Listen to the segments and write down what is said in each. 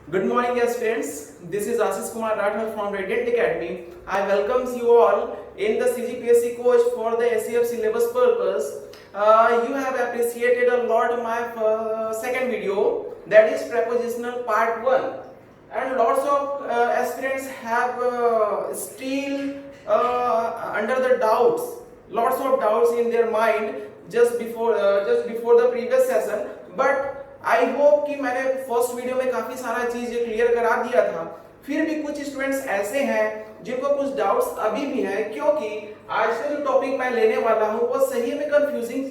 Good morning, dear students. This is Ashish Kumar Rathod from Radiant Academy. I welcome you all in the CGPSC course for the SEF syllabus purpose. You have appreciated a lot my second video, that is prepositional part 1, and lots of aspirants have still under the doubts, lots of doubts in their mind just before the previous session. But I hope कि मैंने first video में काफी सारा चीज clear करा दिया था। फिर भी कुछ स्टूडेंट्स ऐसे हैं जिनको कुछ डाउट्स अभी भी है, क्योंकि आज का जो टॉपिक मैं लेने वाला हूं वो सही में कंफ्यूजिंग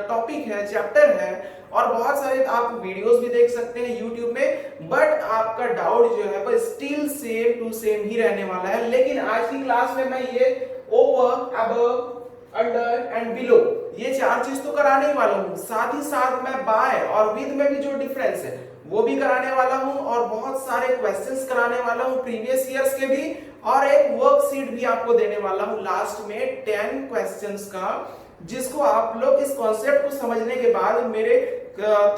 टॉपिक है, चैप्टर है, और बहुत सारे आप वीडियोस भी देख सकते हैं यूट्यूब में, बट आपका डाउट जो है वो स्टिल सेम टू सेम ही रहने वाला है। लेकिन आज की क्लास में मैं ये over, above, under and below ये चार चीज तो कराने ही वाला हूँ, साथ ही साथ मैं बाय और विद में भी जो डिफरेंस है वो भी कराने वाला हूँ, और बहुत सारे क्वेश्चंस कराने वाला हूँ प्रीवियस ईयर्स के भी, और एक वर्कशीट भी आपको देने वाला हूँ लास्ट में 10 क्वेश्चंस का, जिसको आप लोग इस कॉन्सेप्ट को समझने के बाद, मेरे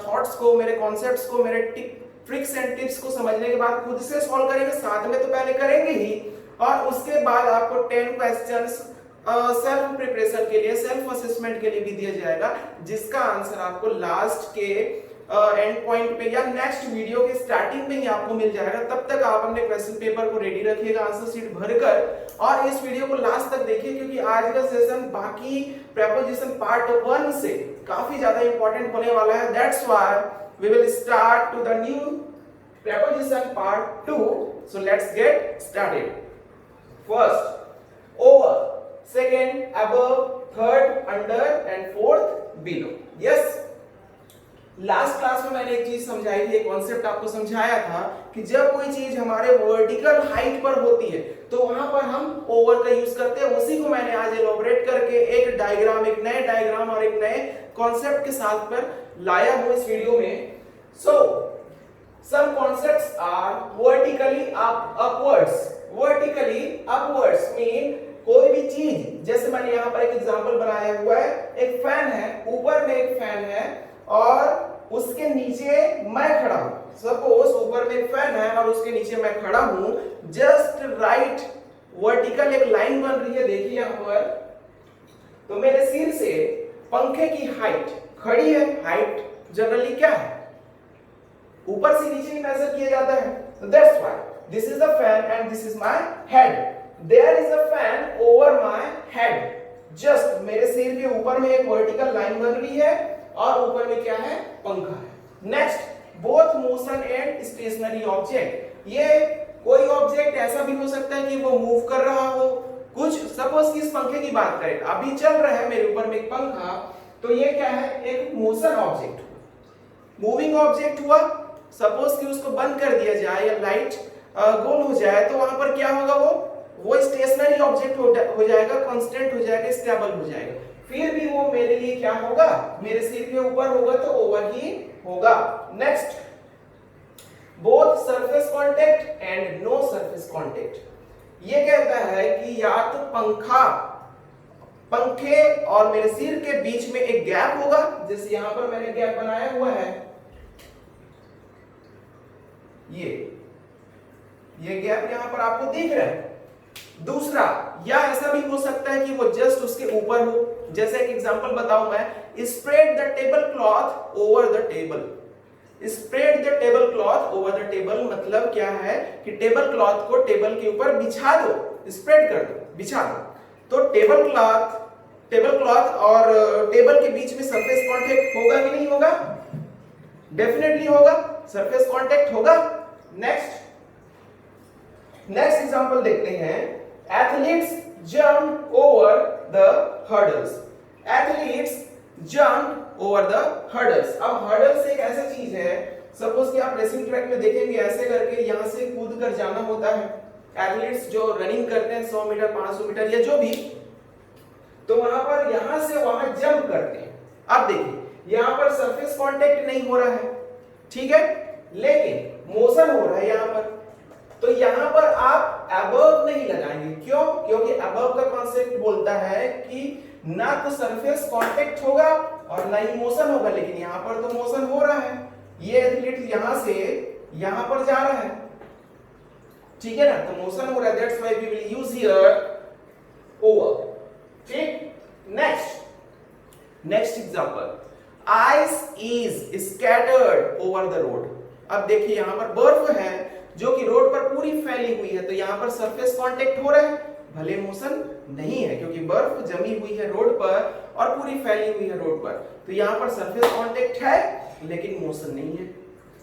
थॉट्स को, मेरे कॉन्सेप्ट्स को, मेरे ट्रिक्स एंड टिप्स को समझने के बाद खुद से सॉल्व करेंगे। साथ में तो पहले करेंगे ही, और उसके बाद आपको 10 क्वेश्चंस सेल्फ प्रिपरेशन के लिए, सेल्फ असेसमेंट के लिए भी दिया जाएगा, जिसका आंसर आपको लास्ट के एंड पॉइंट पे या नेक्स्ट वीडियो के स्टार्टिंग में ही आपको मिल जाएगा। तब तक आप अपने क्वेश्चन पेपर को रेडी रखिएगा, आंसर शीट भरकर, और इस वीडियो को लास्ट तक देखिए, क्योंकि आज का सेशन बाकी प्रेपोजिशन पार्ट 1 से काफी ज्यादा इंपॉर्टेंट होने वाला है। That's why we will start to the new preposition part 2। So let's get started. First over, second above, third under and fourth below. Yes, last class में मैंने एक चीज समझाई थी, एक कॉन्सेप्ट आपको समझाया था कि जब कोई चीज हमारे वर्टिकल हाइट पर होती है तो वहां पर हम ओवर का यूज करते हैं। उसी को मैंने आज एलोबरेट करके एक डायग्राम, एक नए डायग्राम और एक नए कॉन्सेप्ट के साथ पर लाया हूं इस वीडियो में। सो some concepts are vertically upwards. Vertically upwards mean कोई भी चीज, जैसे मैंने यहाँ पर एक एग्जांपल बनाया हुआ है, एक फैन है, ऊपर में एक फैन है और उसके नीचे मैं खड़ा हूं। सपोज ऊपर में एक फैन है और उसके नीचे मैं खड़ा हूं, जस्ट राइट वर्टिकल एक लाइन बन रही है, देखिए यहाँ पर। तो मेरे सिर से पंखे की हाइट खड़ी है, हाइट जनरली क्या है, ऊपर से नीचे ही मेजर किया जाता है। So that's why this is the fan and this is my head. There is a fan over my head. Just मेरे सिर के ऊपर में एक वर्टिकल लाइन बन रही है और ऊपर में क्या है, पंखा है। Next, both motion and stationary object. ये कोई ऑब्जेक्ट ऐसा भी हो सकता है कि वो मूव कर रहा हो, कुछ सपोज कि इस पंखे की बात करें, अभी चल रहा है मेरे ऊपर में एक पंखा, तो ये क्या है, एक मोशन ऑब्जेक्ट, मूविंग ऑब्जेक्ट हुआ। सपोज कि उसको बंद कर दिया जाए या लाइट गोल हो जाए, तो वहां पर क्या होगा, वो स्टेशनरी ऑब्जेक्ट हो जाएगा, कांस्टेंट हो जाएगा, स्टेबल हो जाएगा। फिर भी वो मेरे लिए क्या होगा, मेरे सिर के ऊपर होगा तो ओवर ही होगा। Next, both surface contact and no surface contact. ये कहता है कि या तो पंखे और मेरे सिर के बीच में एक गैप होगा, जैसे यहां पर मैंने गैप बनाया हुआ है, ये गैप यहां पर आपको दिख रहा है। दूसरा, या ऐसा भी हो सकता है कि वो जस्ट उसके ऊपर हो, जैसे एक एग्जांपल बताऊं मैं, spread the table cloth over the table. Spread the table cloth over the table मतलब क्या है कि टेबल क्लॉथ को टेबल के ऊपर बिछा दो, स्प्रेड कर दो, बिछा दो। तो टेबल क्लॉथ और टेबल के बीच में सरफेस कांटेक्ट होगा कि नहीं होगा, डेफिनेटली होगा, सरफेस कांटेक्ट होगा। नेक्स्ट एग्जांपल देखते हैं, athletes jump over the hurdles. Athletes jump over the hurdles. अब हर्डल्स एक ऐसा चीज है, सपोज कि आप रेसिंग ट्रैक में देखेंगे, ऐसे करके यहां से कूद कर जाना होता है। एथलीट्स जो रनिंग करते हैं 100 मीटर, 500 मीटर या जो भी, तो वहां पर यहां से वहां जंप करते हैं। अब देखिए यहां पर सरफेस कांटेक्ट नहीं हो रहा है, ठीक है, लेकिन मोशन हो रहा है यहां पर। तो यहां पर आप अबव नहीं लगाएंगे, क्यों? क्योंकि अबव का कॉन्सेप्ट बोलता है कि ना तो सरफेस कांटेक्ट होगा और ना ही मोशन होगा, लेकिन यहां पर तो मोशन हो रहा है। ये एथलीट यहां से यहां पर जा रहा है, ठीक है ना, तो मोशन हो रहा है, that's why we will use here over. ठीक, next example, ice is scattered over the road. अब देखिए यहां पर बर्फ है जो कि रोड पर पूरी फैली हुई है, तो यहां पर सरफेस कांटेक्ट हो रहा है, भले मोशन नहीं है क्योंकि बर्फ जमी हुई है रोड पर और पूरी फैली हुई है रोड पर, तो यहां पर सरफेस कांटेक्ट है लेकिन मोशन नहीं है।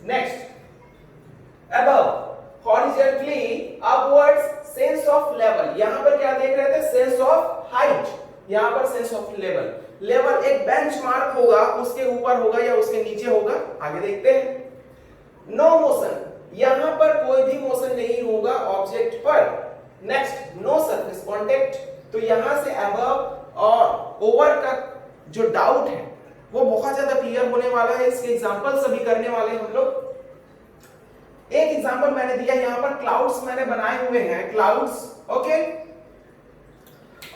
Next, above horizontally upwards sense of level, यहां पर क्या देख रहे थे, सेंस ऑफ हाइट, यहां पर सेंस ऑफ लेवल। लेवल एक बेंचमार्क होगा, उसके ऊपर होगा या उसके नीचे होगा, आगे देखते हैं। नो मोशन, यहां पर कोई भी मोशन नहीं होगा ऑब्जेक्ट पर। नेक्स्ट, नो सरफेस कांटेक्ट, तो यहां से अबव और ओवर का जो डाउट है वो बहुत ज्यादा क्लियर होने वाला है, इसके एग्जांपल सभी करने वाले हैं हम लोग। एक एग्जांपल मैंने दिया, यहां पर क्लाउड्स मैंने बनाए हुए हैं, क्लाउड्स, ओके,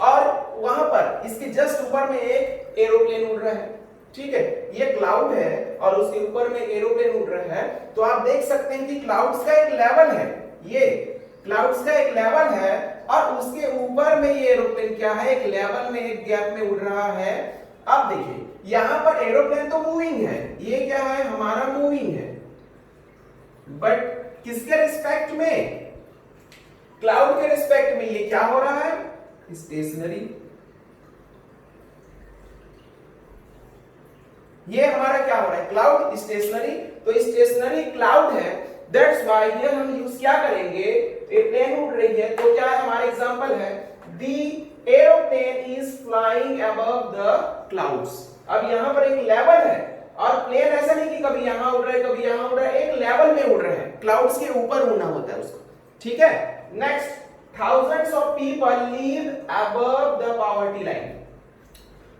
और वहां पर इसके जस्ट ऊपर में एक एरोप्लेन उड़ रहा है, ठीक है, ये क्लाउड है और उसके ऊपर में एरोप्लेन उड़ रहा है, तो आप देख सकते हैं कि क्लाउड्स का एक लेवल है, ये क्लाउड्स का एक लेवल है और उसके ऊपर में ये एरोप्लेन क्या है, एक लेवल में, एक गैप में उड़ रहा है। अब देखिए यहां पर एरोप्लेन तो मूविंग है, ये क्या है, हमारा मूविंग है, बट किसके रिस्पेक्ट में, क्लाउड के रिस्पेक्ट में ये क्या हो रहा है, स्टेशनरी। ये हमारा क्या हो रहा है, क्लाउड स्टेशनरी, तो स्टेशनरी क्लाउड है, दैट्स व्हाई हियर हम यूज क्या करेंगे, ए प्लेन उड़ रही है, तो क्या है हमारा एग्जांपल है, the aeroplane is flying above the clouds. अब यहां पर एक लेवल है और प्लेन ऐसा नहीं कि कभी यहां उड़ रहा है कभी यहां उड़ रहा है, एक लेवल में उड़ रहा है, क्लाउड्स के ऊपर उड़ना होता है उसको, ठीक है। Next, thousands of people live above the poverty line,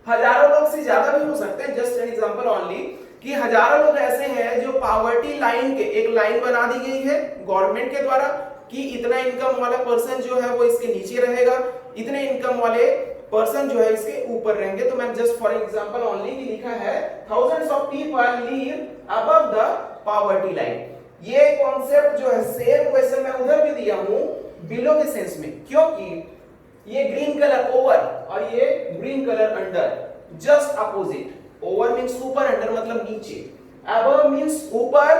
हजारों लोग से ज्यादा भी हो सकते हैं, जस्ट एन एग्जांपल ओनली, कि हजारों लोग ऐसे हैं जो पावर्टी लाइन के, एक लाइन बना दी गई है गवर्नमेंट के द्वारा कि इतना इनकम वाला पर्सन जो है वो इसके नीचे रहेगा, इतने इनकम वाले पर्सन जो है इसके ऊपर रहेंगे, तो मैं जस्ट फॉर एग्जांपल ओनली की लिखा है thousands of people live above the poverty line। ये कॉन्सेप्ट जो है सेम क्वेश्चन मैं उधर भी दिया हूं बिलो के सेंस में, क्योंकि ये ग्रीन कलर ओवर और ये green colour under, just opposite, over means ऊपर, अंडर मतलब नीचे, अबव मींस ऊपर,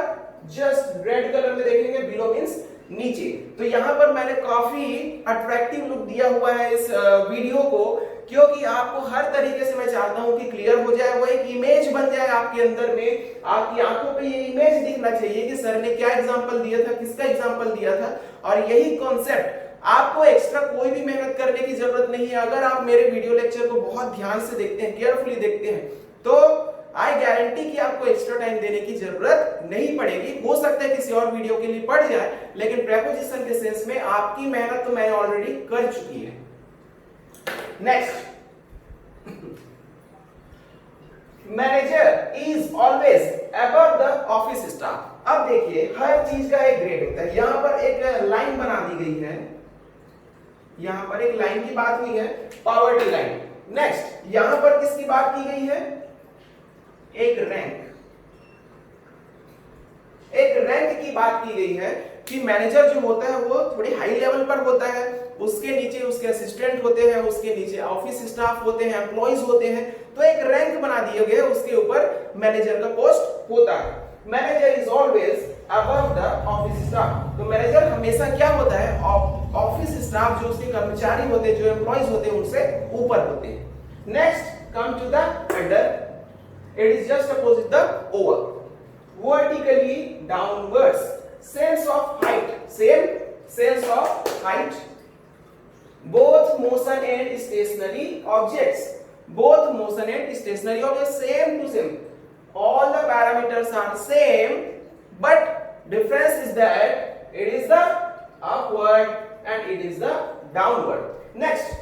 जस्ट रेड कलर में देखेंगे बिलो मींस नीचे। तो यहां पर मैंने काफी अट्रैक्टिव लुक दिया हुआ है इस वीडियो को, क्योंकि आपको हर तरीके से मैं चाहता हूं कि क्लियर हो जाए, वो एक इमेज बन जाए आपके अंदर में, आपकी आंखों पे ये इमेज दिखना चाहिए कि सर ने क्या एग्जांपल दिया था, किसका एग्जांपल दिया था, और यही कॉन्सेप्ट, आपको एक्स्ट्रा कोई भी मेहनत करने की जरूरत नहीं है। अगर आप मेरे वीडियो लेक्चर को बहुत ध्यान से देखते हैं, केयरफुली देखते हैं, तो आई गारंटी कि आपको एक्स्ट्रा टाइम देने की जरूरत नहीं पड़ेगी। हो सकता है किसी और वीडियो के लिए पड़ जाए, लेकिन प्रेपोजिशन के सेंस में आपकी मेहनत तो मैंने ऑलरेडी कर चुकी है। Next, manager is always above the office staff. अब देखिए हर चीज का एक ग्रेड होता है, यहां पर एक लाइन बना दी गई है, यहां पर एक लाइन की बात हुई है, पावर्टी लाइन। नेक्स्ट, यहां पर किसकी बात की गई है, एक रैंक की बात की गई है कि मैनेजर जो होता है वो थोड़ी हाई लेवल पर होता है, उसके नीचे उसके असिस्टेंट होते हैं, उसके नीचे ऑफिस स्टाफ होते हैं, एम्प्लॉइज होते हैं, तो एक रैंक बना दिया गया है, उसके ऊपर मैनेजर का पोस्ट होता है। Manager is always above the office staff, तो मैनेजर हमेशा क्या होता है, ऑफिस स्टाफ जो उसके कर्मचारी होते हैं, जो एम्प्लॉइज होते हैं, उनसे ऊपर होते हैं। Next, come to the under, it is just opposite the over, vertically downwards, sense of height, same sense of height, both motion and stationary objects, both motion and stationary objects same to same, all the parameters are same, but difference is that it is the upward and it is the downward. Next,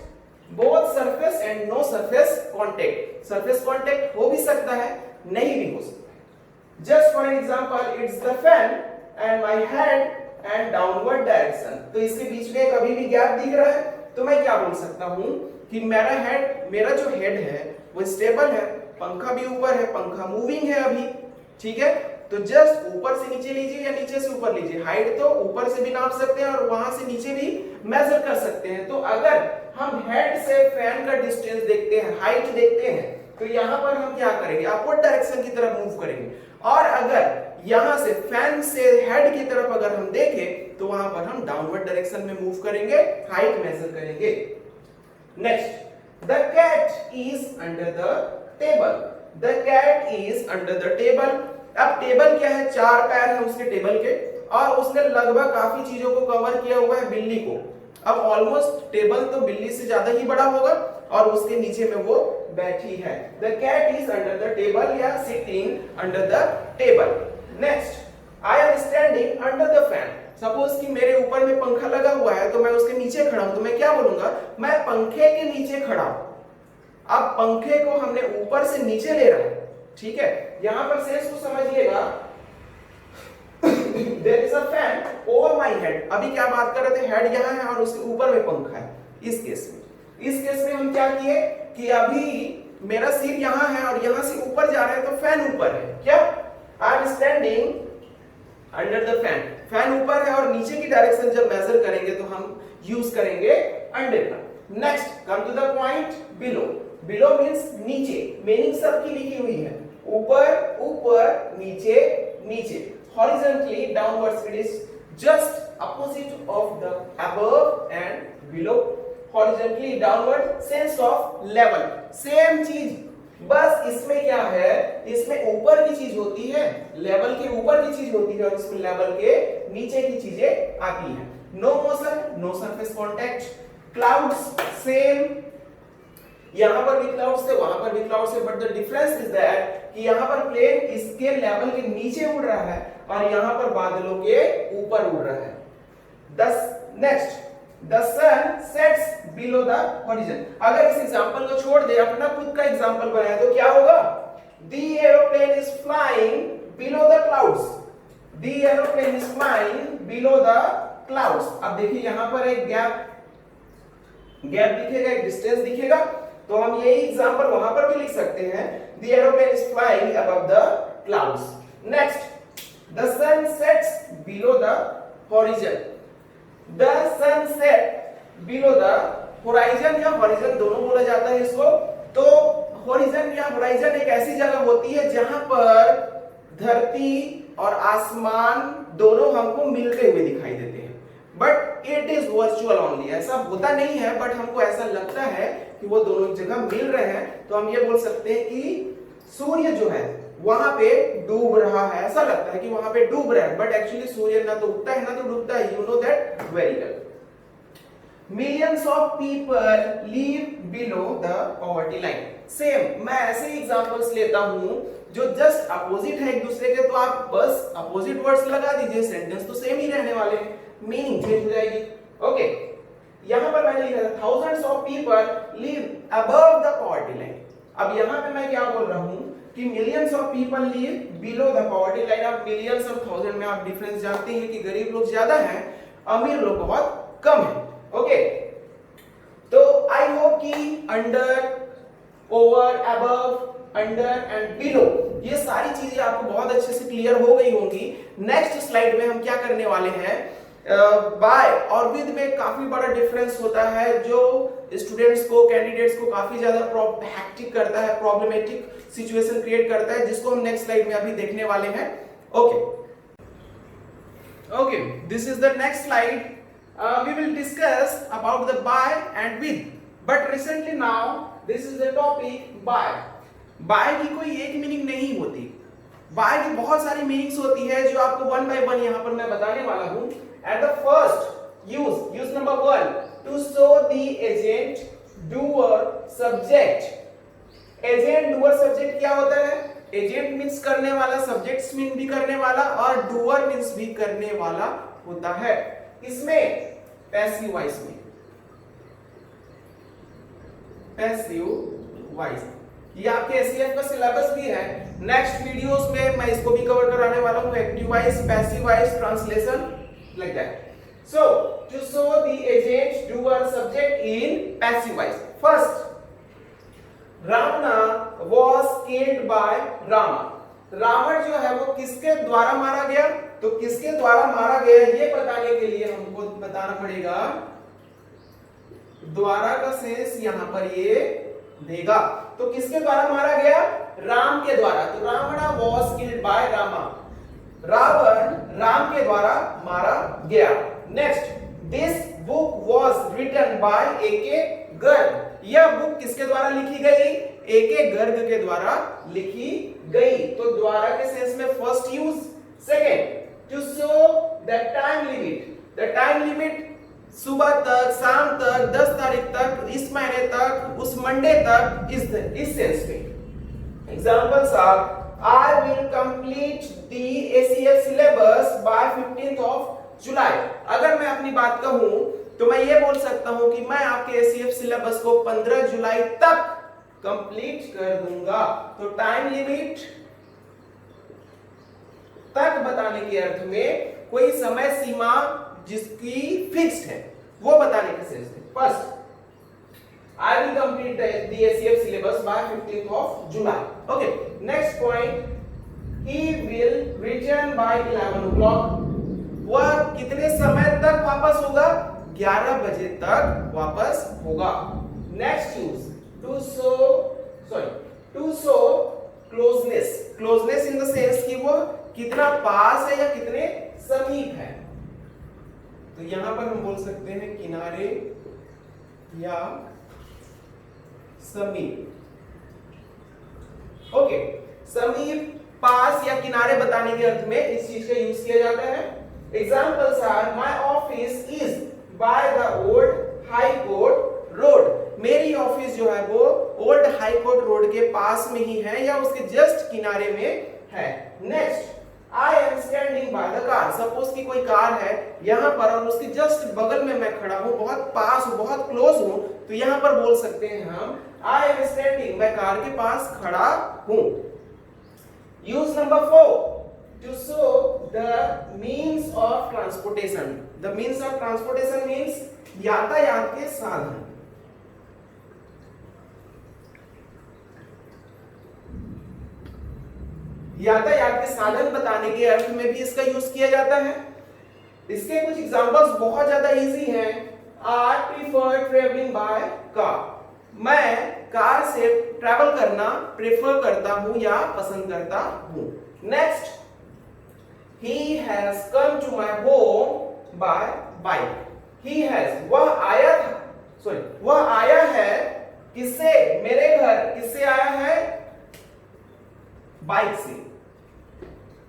both surface and no surface contact, surface contact हो भी सकता है, नहीं भी हो सकता है। just for example, it's the fan and my head and downward direction, तो इसके बीच में कभी भी गैप दिख रहा है, तो मैं क्या बोल सकता हूं कि मेरा जो हेड है वो स्टेबल है, पंखा भी ऊपर है, पंखा मूविंग है अभी, ठीक है, तो जस्ट ऊपर से नीचे लीजिए या नीचे से ऊपर लीजिए, हाइट तो ऊपर से भी नाप सकते हैं और वहां से नीचे भी मेजर कर सकते हैं। तो अगर हम हेड से फैन का डिस्टेंस देखते हैं, हाइट देखते हैं, तो यहां पर हम क्या करेंगे, अपवर्ड डायरेक्शन की तरफ मूव करेंगे। और अगर यहां से फैन से हेड की तरफ अगर हम देखें तो वहां पर हम डाउनवर्ड डायरेक्शन में मूव करेंगे, हाइट मेजर करेंगे। Next, the cat is under the table. The cat is under the table. अब टेबल क्या है, चार पैर है उसके टेबल के और उसने लगभग काफी चीजों को कवर किया हुआ है बिल्ली को। अब ऑलमोस्ट टेबल तो बिल्ली से ज्यादा ही बड़ा होगा और उसके नीचे में वो बैठी है। The cat is under the table या sitting under the table. Next, I am standing under the fan. Suppose कि मेरे ऊपर में पंखा लगा हुआ है तो मैं उसके नीचे खड़ा हूं, तो मैं क्या बोलूंगा, मैं पंखे के नीचे खड़ा हूं। अब पंखे को हमने ऊपर से नीचे ले रहा है, ठीक है। यहां पर सेंस को समझिएगा, there is a fan over my head. अभी क्या बात कर रहे थे, हेड यहां है और उसके ऊपर में पंखा है। इस केस में हम क्या किए कि अभी मेरा सिर यहां है और यहां से ऊपर जा रहा है तो फैन ऊपर है। क्या, आई am standing under the fan. Fan ऊपर है और नीचे की डायरेक्शन जब मेजर करेंगे तो हम यूज करेंगे अंडर का। Next, come to the point below. Below means नीचे, मीनिंग सबकी लिखी हुई है, ऊपर ऊपर, नीचे नीचे। Horizontally downwards, it is just opposite of the above and below. Horizontally downward, sense of level, same चीज, बस इसमें क्या है, इसमें ऊपर की चीज होती है, लेवल के ऊपर की चीज होती है और इसमें लेवल के नीचे की चीजें आती है। No motion, no surface contact. Clouds same, यहां पर भी क्लाउड्स थे, वहां पर भी क्लाउड्स थे, but the difference is that कि यहां पर प्लेन इसके लेवल के नीचे उड़ रहा है और यहां पर बादलों के ऊपर उड़ रहा है। Next, the sun sets below the horizon. अगर इस एग्जांपल को छोड़ दे, अपना खुद का एग्जांपल बनाए तो क्या होगा, the aeroplane is flying below the clouds. The aeroplane is flying below the clouds. अब देखिए यहां पर एक गैप दिखेगा, एक डिस्टेंस दिखेगा, तो हम यही एग्जांपल वहां पर भी लिख सकते हैं, the aeroplane is flying above the clouds. Next, the sun sets below the horizon. The sun set below the horizon या हॉरिजॉन दोनों बोला जाता है इसको। तो हॉरिजॉन या होराइजन एक ऐसी जगह होती है जहां पर धरती और आसमान दोनों हमको मिलते हुए दिखाई देते हैं, but it is virtual only. ऐसा होता नहीं है, बट हमको ऐसा लगता है कि वो दोनों जगह मिल रहे हैं। तो हम ये बोल सकते हैं कि सूर्य जो है वहां पे डूब रहा है, ऐसा लगता है कि वहां पे डूब रहा है, बट एक्चुअली सूर्य ना तो उगता है ना तो डूबता है। You know that very well. Millions of people live below the poverty line. Same, मैं ऐसे ही एग्जांपल्स लेता हूं जो जस्ट अपोजिट है एक दूसरे के, तो आप बस अपोजिट वर्ड्स लगा दीजिए, सेंटेंस तो सेम ही रहने वाले हैं, मीनिंग चेंज हो जाएगी। ओके, यहां पर मैंने लिखा था thousands of people live above the poverty line। अब यहां पे मैं क्या बोल रहा हूं कि millions of people live below the poverty line। अब millions और थाउजेंड में आप डिफरेंस जानते हैं कि गरीब लोग ज्यादा हैं, अमीर लोग बहुत कम हैं। ओके, तो आई होप कि under, over, above, under and below ये सारी चीजें आपको बहुत अच्छे से क्लियर हो गई होंगी। नेक्स्ट स्लाइड में हम क्या करने वाले हैं, बाय और विद में काफी बड़ा डिफरेंस होता है जो स्टूडेंट्स को, कैंडिडेट्स को काफी ज्यादा हैक्टिक करता है, प्रॉब्लमेटिक सिचुएशन क्रिएट करता है, जिसको हम नेक्स्ट स्लाइड में अभी देखने वाले हैं। Okay, this is the next slide. We will discuss about the by and with, but recently now this is the topic by। by की कोई एक मीनिंग नहीं होती, by की बहुत सारी मीनिंग्स होती है जो आपको वन बाय वन यहाँ पर मैं बताने वाला हूँ। And the first use number 1 to show the agent, doer, subject। agent, doer, subject क्या होता है, agent मीन्स करने वाला, subjects मीन भी करने वाला और doer मीन्स भी करने वाला होता है। इसमें पैसिव वॉइस में, पैसिव वॉइस ये आपके एसईएफ का सिलेबस भी है। नेक्स्ट वीडियोस में मैं इसको भी कवर कराने वाला हूं, active voice, passive voice, translation, like that. So to show the agent, doer, subject in passive voice. First, Ravana was killed by Rama। Ravan जो है वो किसके द्वारा मारा गया, तो किसके द्वारा मारा गया ये बताने के लिए हमको बताना पड़ेगा, द्वारा का सेंस यहां पर ये देगा। तो किसके द्वारा मारा गया, राम के द्वारा। तो Ravan was killed by Rama, Ravan Ram के द्वारा मारा गया। Next, this book was written by A K. Garg. यह बुक किसके द्वारा लिखी गई, ए.के. गर्ग के द्वारा लिखी गई। तो द्वारा के सेंस में first use. Second, to show the time limit, the time limit सुबह तक, शाम तक, 10 तारीख तक, इस महीने तक, उस मंडे तक, इस सेंस में। Examples are, I will complete the ACF syllabus by 15th of July। अगर मैं अपनी बात कहूं तो मैं ये बोल सकता हूं कि मैं आपके ACF सिलेबस को 15 जुलाई तक कंप्लीट कर दूंगा। तो टाइम लिमिट तक बताने के अर्थ में कोई समय सीमा जिसकी फिक्स्ड है वो बताने के सेंस में। First, I will complete the ACF syllabus by 15th of July. Okay. Next point, he will return by 11 o'clock. वह कितने समय तक वापस होगा, 11 बजे तक वापस होगा। Next use, to show closeness. Closeness in the sense कि वो कितना पास है या कितने समीप है। तो यहां पर हम बोल सकते हैं किनारे या समीप। ओके, समीप, पास या किनारे बताने के अर्थ में इस चीज का यूज किया जाता है। Examples are, my office is by the old high court road. मेरी ऑफिस जो है वो ओल्ड हाई कोर्ट रोड के पास में ही है या उसके जस्ट किनारे में है। Next, I am standing by the car. Suppose कि कोई कार है यहां पर और उसके जस्ट बगल में मैं खड़ा हूं, बहुत पास हूं, बहुत क्लोज हूं, तो यहां पर बोल सकते हैं हम आई एम स्टैंडिंग, मैं कार के पास खड़ा हूं। Use number 4, to show the means of transportation. The means of transportation means यातायात के साधन। यातायात के साधन बताने के अर्थ में भी इसका यूज किया जाता है। इसके कुछ एग्जांपल्स बहुत ज्यादा इजी हैं। I prefer traveling by car। मैं कार से ट्रैवल करना प्रेफर करता हूं या पसंद करता हूं। Next, he has come to my home by bike। he has, वह आया था, सॉरी वह आया है किससे, मेरे घर किससे आया है, बाइक से।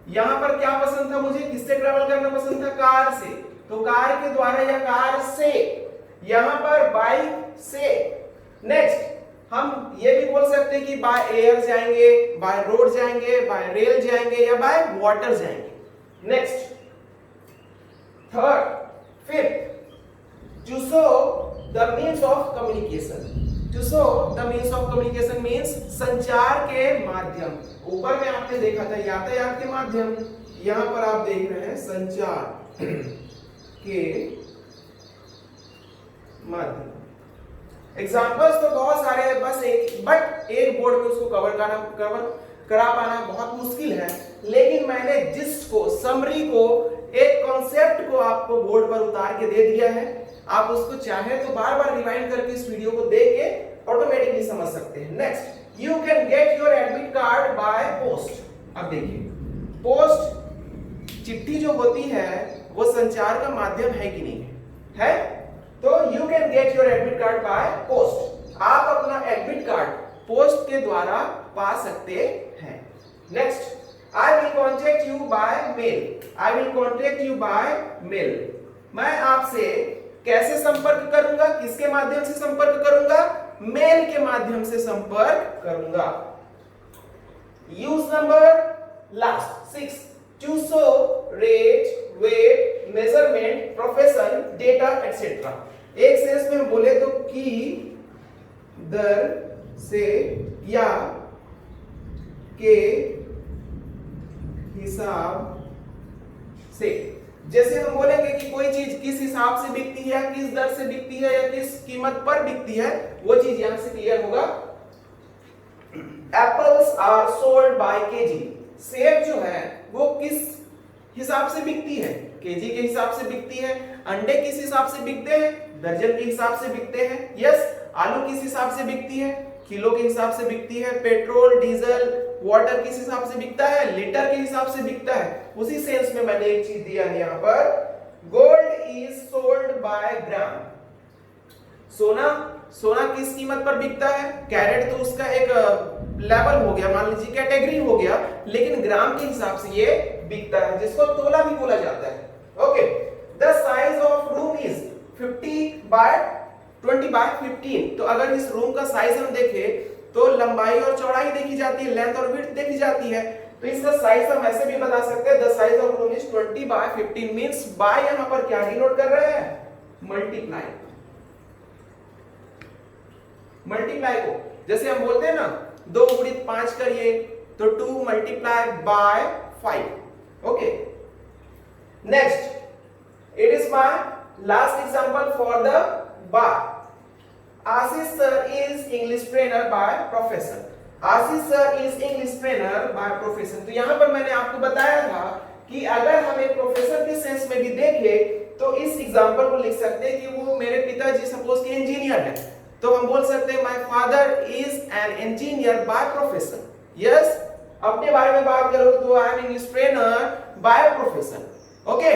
यहां पर क्या पसंद था मुझे, किससे ट्रैवल करना पसंद था, कार से। तो कार के द्वारा या कार से, यहां पर बाइक से। नेक्स्ट, हम ये भी बोल सकते हैं कि बाय एयर जाएंगे, बाय रोड जाएंगे, बाय रेल जाएंगे या बाय वाटर जाएंगे। Next, third, fifth, to show the means of communication. To show the means of communication means संचार के माध्यम। ऊपर में आपने देखा था यातायात के माध्यम, यहां पर आप देख रहे हैं संचार के माध्यम। एग्जांपल्स तो बहुत सारे हैं, बस एक बोर्ड पे उसको कवर करा पाना बहुत मुश्किल है, लेकिन मैंने जिस्ट को, समरी को, एक कॉन्सेप्ट को आपको बोर्ड पर उतार के दे दिया है। आप उसको चाहे तो बार बार रिवाइंड करके इस वीडियो को देख के ऑटोमेटिकली समझ सकते हैं। Next, you can get your admit card by post. अब देखिए, पोस्ट चिट्ठी जो होती है वो संचार का माध्यम है कि नहीं है? तो you can get your admit card by post. आप अपना एडमिट कार्ड पोस्ट के द्वारा पा सकते हैं। Next, I will contact you by mail. I will contact you by mail. मैं आपसे कैसे संपर्क करूंगा, किसके माध्यम से संपर्क करूंगा, मेल के माध्यम से संपर्क करूंगा। Use number last 6, to show rate, weight, measurement, profession, data etcetera. एक सेंस में हम बोले तो की, दर से या के हिसाब से। जैसे हम बोलेंगे कि कोई चीज किस हिसाब से बिकती है, किस दर से बिकती है या किस कीमत पर बिकती है, वो चीज यहां से क्लियर होगा। Apples are sold by KG. सेब जो है वो किस हिसाब से बिकती है? केजी के हिसाब से बिकती है। अंडे किस हिसाब से बिकते हैं? दर्जन के हिसाब से बिकते हैं। यस। आलू किस हिसाब से बिकती है? किलो के हिसाब से बिकती है। पेट्रोल, डीजल, वाटर किस हिसाब से बिकता है? लीटर के हिसाब से बिकता है। उसी सेंस में मैंने एक चीज दिया है यहाँ पर, गोल्ड इज सोल्ड बाय ग्राम। सोना किस कीमत पर बिकता है? कैरेट तो उसका एक लेवल हो गया, मान लीजिए कैटेगरी हो गया, लेकिन ग्राम के हिसाब से ये बिकता है, जिसको तोला भी बोला जाता है। Okay, the size of room is 50 by 20 by 15। तो अगर इस रूम का साइज हम देखें तो लंबाई और चौड़ाई देखी जाती है, लेंथ और विड्थ देखी जाती है। तो इसका साइज हम ऐसे भी बता सकते हैं, the size of room is 20 by 15 means by यहां पर क्या डिनोट कर रहे हैं? मल्टीप्लाई को जैसे हम बोलते हैं ना 2 गुणित 5 करिए, तो 2 multiply by 5। Okay, next, it is my last example for the bar. Ashish sir is English trainer by profession. Ashish sir is English trainer by profession. तो यहां पर मैंने आपको बताया था कि अगर हम एक प्रोफेसर के सेंस में भी देखें तो इस एग्जांपल को लिख सकते हैं कि वो मेरे पिताजी सपोज के इंजीनियर हैं, तो हम बोल सकते हैं my father is an engineer by profession. Yes, अपने बारे में बात करो तो I am English trainer by profession. Okay,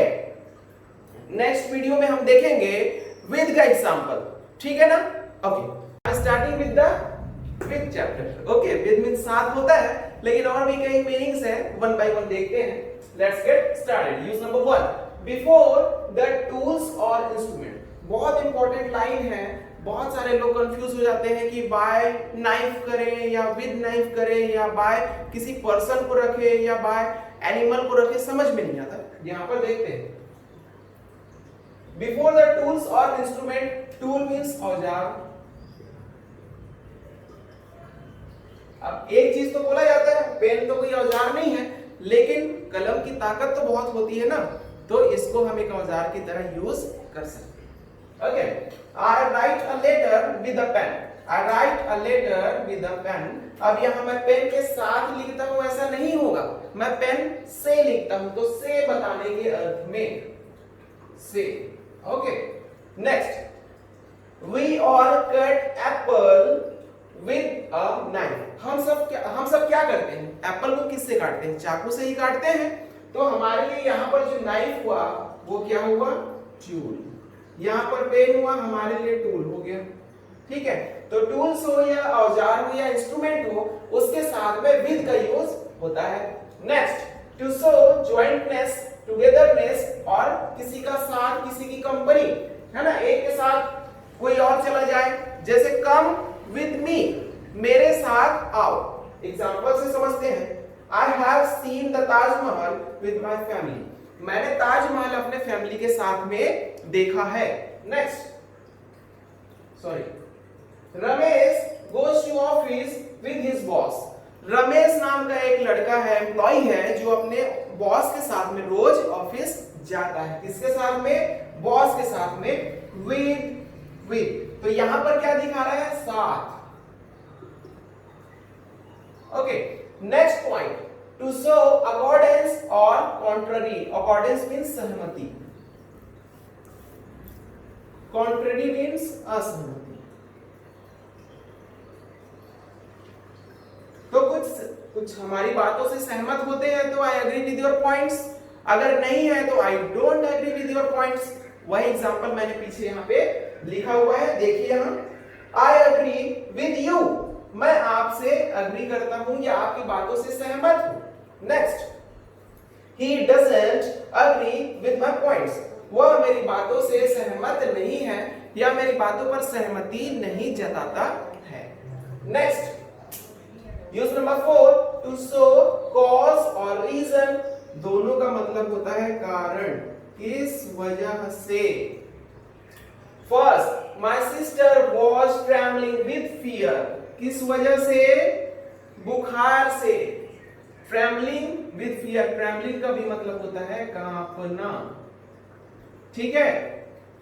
next video में हम देखेंगे विद का एग्जांपल, ठीक है ना? Okay, starting with the with chapter. Okay, with means साथ होता है, लेकिन और भी कई मीनिंग्स हैं, वन बाय वन देखते हैं। Let's get started. Use number 1, before the tools और इंस्ट्रूमेंट। बहुत इंपॉर्टेंट लाइन है, बहुत सारे लोग कंफ्यूज हो जाते हैं कि बाय नाइफ करें या विद नाइफ करें या बाय किसी पर्सन को रखें या बाय एनिमल को रखें, समझ में नहीं आता। यहां पर देखते हैं, बिफोर द टूल्स और इंस्ट्रूमेंट। टूल मींस औजार। अब एक चीज तो बोला जाता है, पेन तो कोई औजार नहीं है, लेकिन कलम की ताकत तो बहुत होती है ना, तो इसको हम एक औजार की तरह यूज कर सकते हैं। Okay, I write a letter with a pen. I write a letter with a pen. अब यहाँ मैं पेन के साथ लिखता हूँ ऐसा नहीं होगा, मैं पेन से लिखता हूँ, तो से बताने के अर्थ में से। Okay, next, we all cut apple with a knife. हम सब क्या करते हैं? एप्पल को किससे काटते हैं? चाकू से ही काटते हैं। तो हमारे लिए यहाँ पर जो नाइफ हुआ वो क्या हुआ? टूल। यहाँ पर पेन हुआ, हमारे लिए टूल हो गया। ठीक है, तो टूल्स हो या औजार हो या इंस्ट्रूमेंट हो, उसके साथ में विद का यूज होता है। Next, to show jointness, togetherness, और किसी का साथ, किसी की कंपनी, है ना, एक के साथ कोई और चला जाए, जैसे कम विद मी, मेरे साथ आओ। एग्जांपल से समझते हैं। I have seen the Taj Mahal with my family. मैंने ताजमहल अपने फैमिली के साथ में देखा है। Next, sorry, Ramesh goes to office with his boss. Ramesh नाम का एक लड़का है, एम्प्लॉय है, जो अपने बॉस के साथ में रोज ऑफिस जाता है। किसके साथ में? बॉस के साथ में। विद, तो यहां पर क्या दिखा रहा है? साथ। Okay, next point, to show accordance और कॉन्ट्ररी। अकॉर्डेंस मीन्स सहमति, कॉन्ट्ररी मीन्स असहमति। तो कुछ हमारी बातों से सहमत होते हैं तो I agree with your points, अगर नहीं है तो I don't agree with your points. वही एग्जांपल मैंने पीछे यहाँ पे लिखा हुआ है, देखिए यहाँ, आई एग्री विद यू, मैं आपसे एग्री करता हूं या आपकी बातों से सहमत हूं। Next, he doesn't agree with my points, वह मेरी बातों से सहमत नहीं है या मेरी बातों पर सहमति नहीं जताता है। Next, use number 4, to show cause और रीजन। दोनों का मतलब होता है कारण, किस वजह से। First, my sister was trembling with fear, किस वजह से? बुखार से। ट्रेम्बलिंग विद फियर, ट्रेम्बलिंग का भी मतलब होता है कांपना। ठीक है,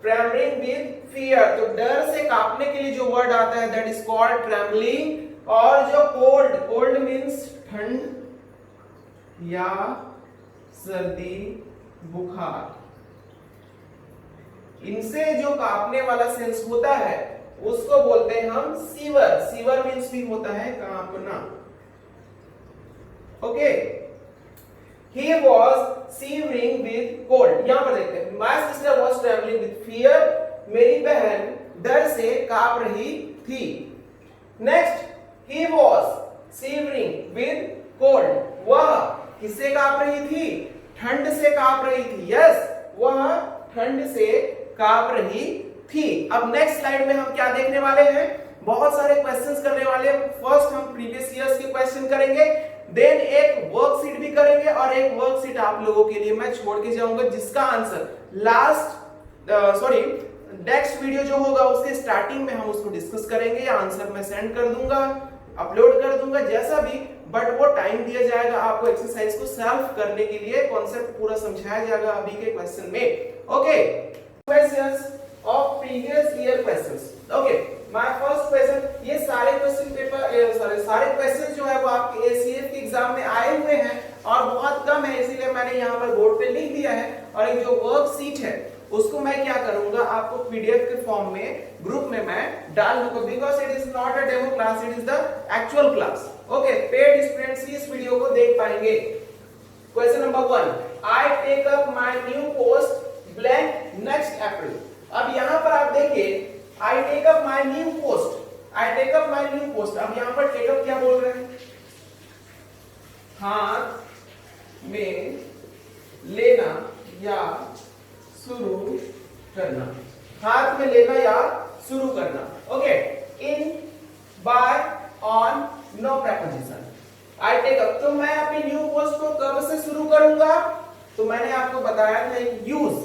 ट्रेम्बलिंग विद फियर, तो डर से कांपने के लिए जो वर्ड आता है दैट इज कॉल्ड ट्रेम्बलिंग। और जो कोल्ड, कोल्ड मींस ठंड, या सर्दी बुखार, इनसे जो कांपने वाला सेंस होता है उसको बोलते हैं हम सीवर। सीवर मीन्स भी होता है कांपना। Okay, he was shivering with cold। यहां पर देखते हैं, my sister was trembling with fear। मेरी बहन डर से कांप रही थी। Next, he was shivering with cold। वह किससे कांप रही थी? ठंड से कांप रही थी। यस, वह ठंड से कांप रही थी। अब नेक्स्ट स्लाइड में हम क्या देखने वाले हैं? बहुत सारे क्वेश्चंस करने वाले हैं। फर्स्ट हम प्रीवियस ईयर्स के क्वेश्चन करेंगे, देन एक वर्कशीट भी करेंगे और एक वर्कशीट आप लोगों के लिए मैं छोड़ के जाऊंगा जिसका आंसर नेक्स्ट वीडियो जो होगा उसके स्टार्टिंग में हम उसको डिस्कस करेंगे, या आंसर मैं सेंड कर दूंगा, अपलोड कर दूंगा, जैसा भी, बट वो टाइम दिया जाएगा आपको एक्सरसाइज को सॉल्व करने के लिए। कॉन्सेप्ट पूरा समझाया जाएगा अभी के क्वेश्चन में। Okay, questions of previous year questions. Okay, my first question, ये सारे क्वेश्चन पेपर सारे क्वेश्चन जो है वो आपके एसीएफ के एग्जाम में आए हुए हैं और बहुत कम है, इसीलिए मैंने यहाँ पर बोर्ड पे लिख दिया है। और एक जो वर्कशीट है उसको मैं क्या करूंगा, आपको पीडीएफ के फॉर्म में ग्रुप में मैं डाल दूंगा, because it is not a demo class, it is the actual class. Okay, paid students ही इस वीडियो को देख पाएंगे। Question number 1, I take up my new post blank next April. अब यहाँ पर आप देखिए, I take up my new post, I take up my new post। अब यहाँ पर take up क्या बोल रहे हैं? हाथ में लेना या शुरू करना, हाथ में लेना या शुरू करना। Okay, in, by, on, no preposition. I take up, तो मैं अपनी न्यू पोस्ट को कब से शुरू करूंगा? तो मैंने आपको बताया था एक यूज,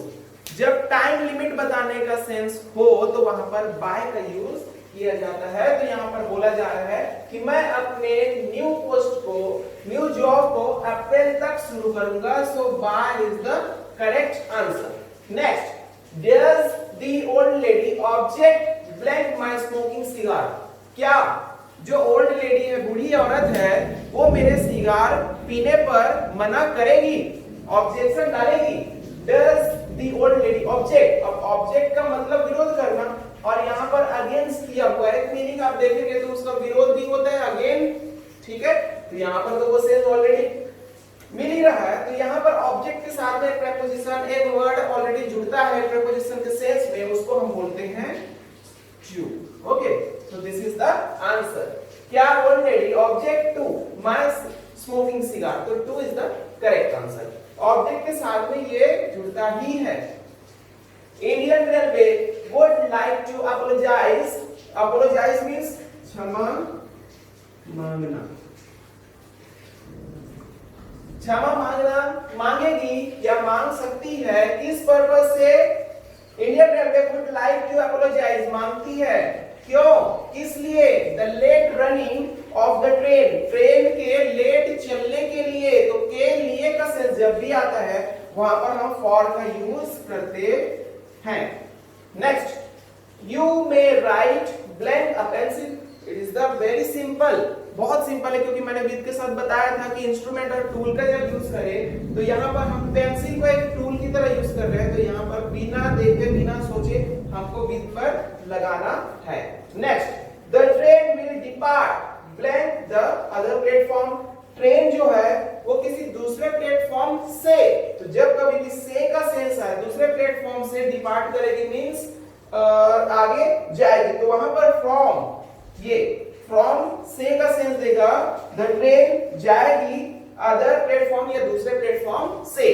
जब टाइम लिमिट बताने का सेंस हो तो वहां पर बाय का यूज किया जाता है। तो यहाँ पर बोला जा रहा है कि मैं अपने न्यू पोस्ट को, न्यू जॉब को अप्रैल तक शुरू करूंगा। So by is the correct answer. Next, does the old lady object blank my smoking cigar. क्या जो ओल्ड लेडी है, बूढ़ी औरत है, वो मेरे सिगार पीने पर मना करेगी, ऑब्जेक्शन डालेगी? Does the old lady object, अब ऑब्जेक्ट का मतलब विरोध करना, और यहाँ पर अगेंस्ट किया हुआ है, मीनिंग आप देखेंगे तो उसका विरोध भी होता है, अगेन। ठीक है, तो यहाँ पर तो वो सेंस ऑलरेडी मिल ही रहा है। तो यहाँ पर ऑब्जेक्ट के साथ में प्रेपोजिशन, एक वर्ड ऑलरेडी जुड़ता है प्रेपोजिशन के सेंस में, उसको हम बोलते हैं to. Okay, so this is the answer. क्या old lady object to my smoking cigar, तो to is the correct answer. Object के साथ में ये जुड़ता ही है। Indian railway would like to apologise, apologise means क्षमा मांगना, क्षमा मांगना, मांगेगी या मांग सकती है, किस पर्पस से? Indian railway would like to apologise, मांगती है, क्यों, किस लिए? The late running of the train, train के लेट चलने के लिए। तो के लिए का सेंस जब भी आता है वहां पर हम फॉर का यूज करते हैं। Next, you may right blank a pencil. It is the very simple, बहुत सिंपल है, क्योंकि मैंने विद के साथ बताया था कि इंस्ट्रूमेंट और टूल का जब यूज करें तो यहाँ पर हम पेंसिल को एक टूल की तरह यूज कर रहे हैं, तो यहाँ पर बिना देखे बिना सोचे हमको विद पर लगाना है। Next, the train will depart blank the other platform. Train जो है वो किसी दूसरे प्लेटफॉर्म से, तो जब कभी भी से का सेंस आए, दूसरे प्लेटफॉर्म से डिपार्ट करेगी मींस आगे जाएगी, तो वहां पर फ्रॉम, ये फ्रॉम से का सेंस देगा, द ट्रेन जाएगी अदर प्लेटफॉर्म या दूसरे प्लेटफॉर्म से।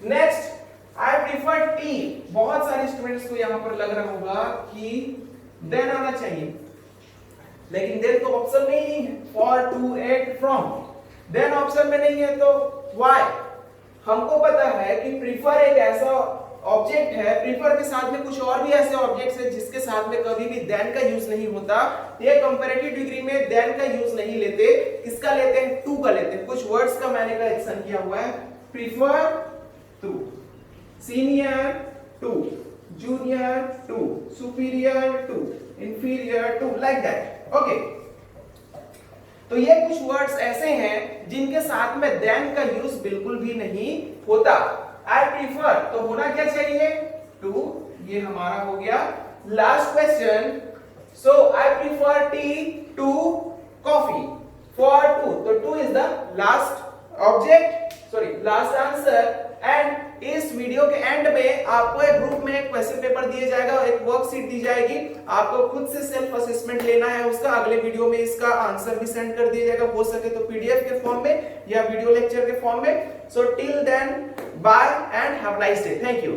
नेक्स्ट, आई प्रीफर टी। बहुत सारे स्टूडेंट्स को यहां पर लग रहा होगा कि देन आना चाहिए, लेकिन देन तो ऑप्शन में ही नहीं है, for, to, at, from, then option में नहीं है, तो व्हाई? हमको पता है कि प्रीफर एक ऐसा ऑब्जेक्ट है, प्रीफर के साथ में कुछ और भी ऐसे ऑब्जेक्ट्स हैं जिसके साथ में कभी भी देन का यूज नहीं होता। ये कंपैरेटिव डिग्री में देन का यूज नहीं लेते, किसका लेते हैं? टू का लेते हैं। कुछ वर्ड्स का मैंने कलेक्शन किया हुआ है, prefer to, senior to, junior to, superior to, inferior to, like that. Okay. तो ये कुछ वर्ड्स ऐसे हैं जिनके साथ में देन का यूज बिल्कुल भी नहीं होता। आई प्रीफर, तो होना क्या चाहिए? टू। ये हमारा हो गया last question. So I prefer tea to coffee. For to, तो to is the last object, sorry last answer. And इस वीडियो के एंड में आपको एक ग्रुप में एक क्वेश्चन पेपर दिया जाएगा, एक वर्कशीट दी जाएगी, आपको खुद से सेल्फ असेसमेंट लेना है उसका। अगले वीडियो में इसका आंसर भी सेंड कर दिया जाएगा, हो सके तो पीडीएफ के फॉर्म में या वीडियो लेक्चर के फॉर्म में। So till then bye and have a nice day. Thank you.